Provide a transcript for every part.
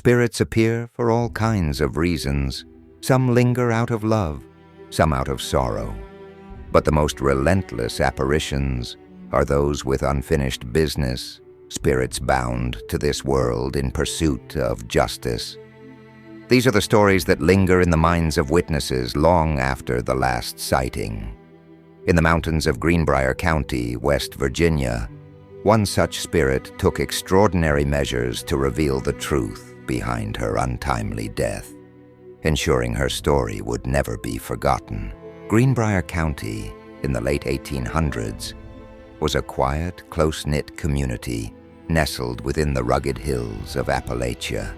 Spirits appear for all kinds of reasons. Some linger out of love, some out of sorrow. But the most relentless apparitions are those with unfinished business, spirits bound to this world in pursuit of justice. These are the stories that linger in the minds of witnesses long after the last sighting. In the mountains of Greenbrier County, West Virginia, one such spirit took extraordinary measures to reveal the truth behind her untimely death, ensuring her story would never be forgotten. Greenbrier County, in the late 1800s, was a quiet, close-knit community nestled within the rugged hills of Appalachia,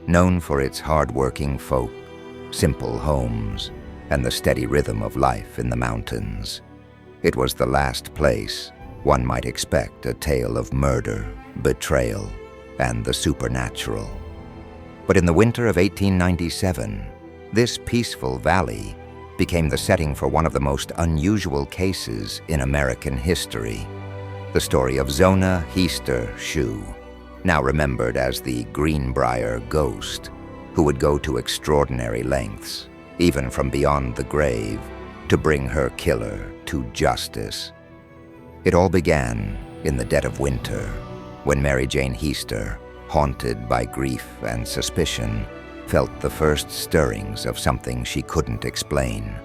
known for its hard-working folk, simple homes, and the steady rhythm of life in the mountains. It was the last place one might expect a tale of murder, betrayal, and the supernatural. But in the winter of 1897, this peaceful valley became the setting for one of the most unusual cases in American history, the story of Zona Heaster Shue, now remembered as the Greenbrier Ghost, who would go to extraordinary lengths, even from beyond the grave, to bring her killer to justice. It all began in the dead of winter, when Mary Jane Heaster, haunted by grief and suspicion, felt the first stirrings of something she couldn't explain.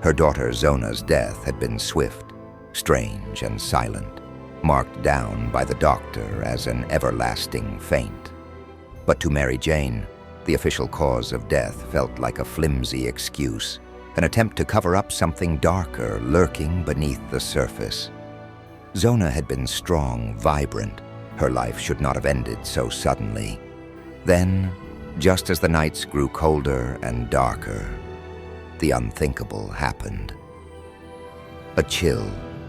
Her daughter Zona's death had been swift, strange, and silent, marked down by the doctor as an everlasting faint. But to Mary Jane, the official cause of death felt like a flimsy excuse, an attempt to cover up something darker lurking beneath the surface. Zona had been strong, vibrant. Her life should not have ended so suddenly. Then, just as the nights grew colder and darker, the unthinkable happened. A chill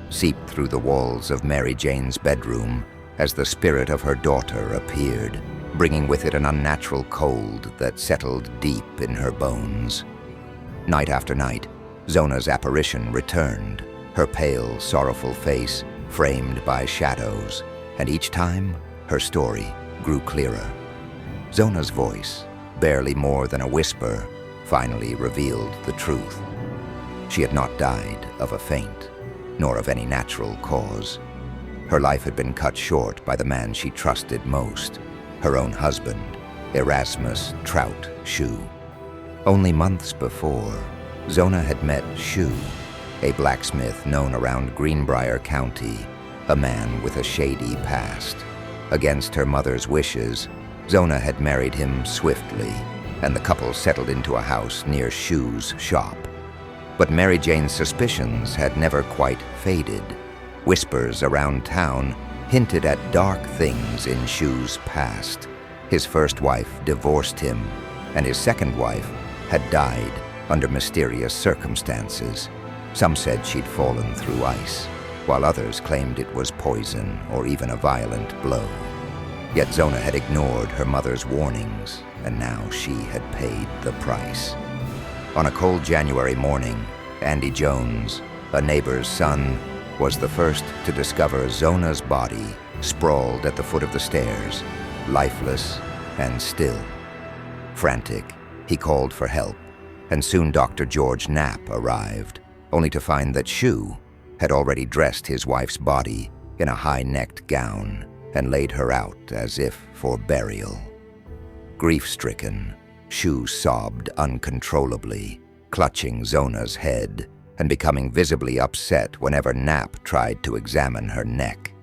seeped through the walls of Mary Jane's bedroom as the spirit of her daughter appeared, bringing with it an unnatural cold that settled deep in her bones. Night after night, Zona's apparition returned, her pale, sorrowful face framed by shadows, and each time, her story grew clearer. Zona's voice, barely more than a whisper, finally revealed the truth. She had not died of a faint, nor of any natural cause. Her life had been cut short by the man she trusted most, her own husband, Erasmus Shue. Only months before, Zona had met Shue, a blacksmith known around Greenbrier County, a man with a shady past. Against her mother's wishes, Zona had married him swiftly, and the couple settled into a house near Shue's shop. But Mary Jane's suspicions had never quite faded. Whispers around town hinted at dark things in Shue's past. His first wife divorced him, and his second wife had died under mysterious circumstances. Some said she'd fallen through ice, while others claimed it was poison or even a violent blow. Yet Zona had ignored her mother's warnings, and now she had paid the price. On a cold January morning, Andy Jones, a neighbor's son, was the first to discover Zona's body sprawled at the foot of the stairs, lifeless and still. Frantic, he called for help, and soon Dr. George Knapp arrived, only to find that Shue had already dressed his wife's body in a high-necked gown and laid her out as if for burial. Grief-stricken, Shue sobbed uncontrollably, clutching Zona's head and becoming visibly upset whenever Knapp tried to examine her neck.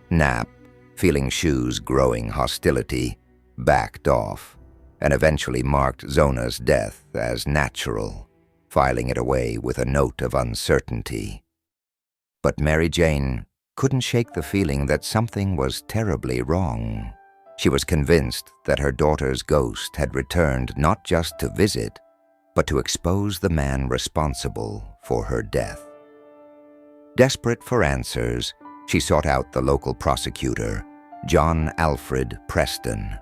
Knapp, feeling Shue's growing hostility, backed off and eventually marked Zona's death as natural, filing it away with a note of uncertainty. But Mary Jane couldn't shake the feeling that something was terribly wrong. She was convinced that her daughter's ghost had returned not just to visit, but to expose the man responsible for her death. Desperate for answers, she sought out the local prosecutor, John Alfred Preston.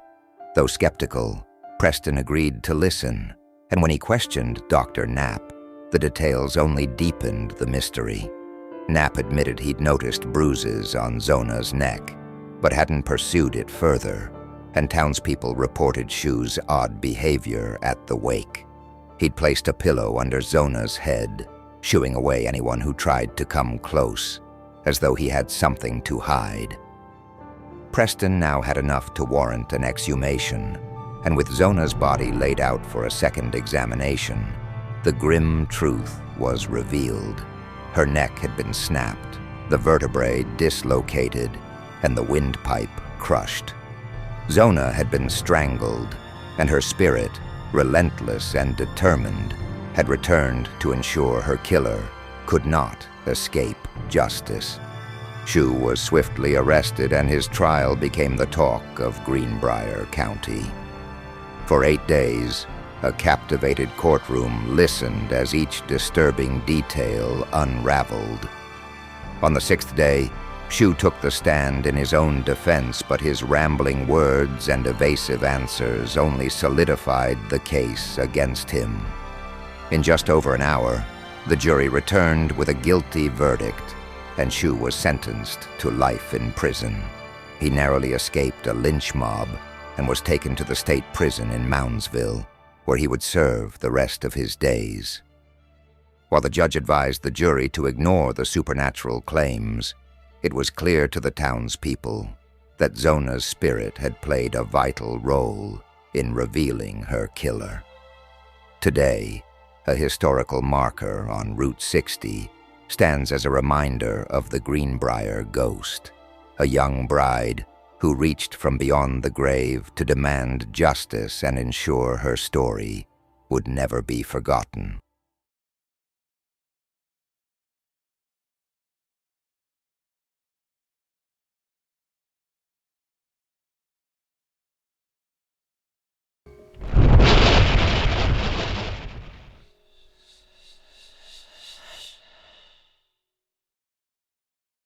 Though skeptical, Preston agreed to listen, and when he questioned Dr. Knapp, the details only deepened the mystery. Knapp admitted he'd noticed bruises on Zona's neck, but hadn't pursued it further, and townspeople reported Shue's odd behavior at the wake. He'd placed a pillow under Zona's head, shooing away anyone who tried to come close, as though he had something to hide. Preston now had enough to warrant an exhumation, and with Zona's body laid out for a second examination, the grim truth was revealed. Her neck had been snapped, the vertebrae dislocated, and the windpipe crushed. Zona had been strangled, and her spirit, relentless and determined, had returned to ensure her killer could not escape justice. Shue was swiftly arrested, and his trial became the talk of Greenbrier County. For 8 days, a captivated courtroom listened as each disturbing detail unraveled. On the 6th day, Shue took the stand in his own defense, but his rambling words and evasive answers only solidified the case against him. In just over an hour, the jury returned with a guilty verdict, and Shue was sentenced to life in prison. He narrowly escaped a lynch mob and was taken to the state prison in Moundsville, where he would serve the rest of his days. While the judge advised the jury to ignore the supernatural claims, it was clear to the townspeople that Zona's spirit had played a vital role in revealing her killer. Today, a historical marker on Route 60 stands as a reminder of the Greenbrier Ghost, a young bride who reached from beyond the grave to demand justice and ensure her story would never be forgotten.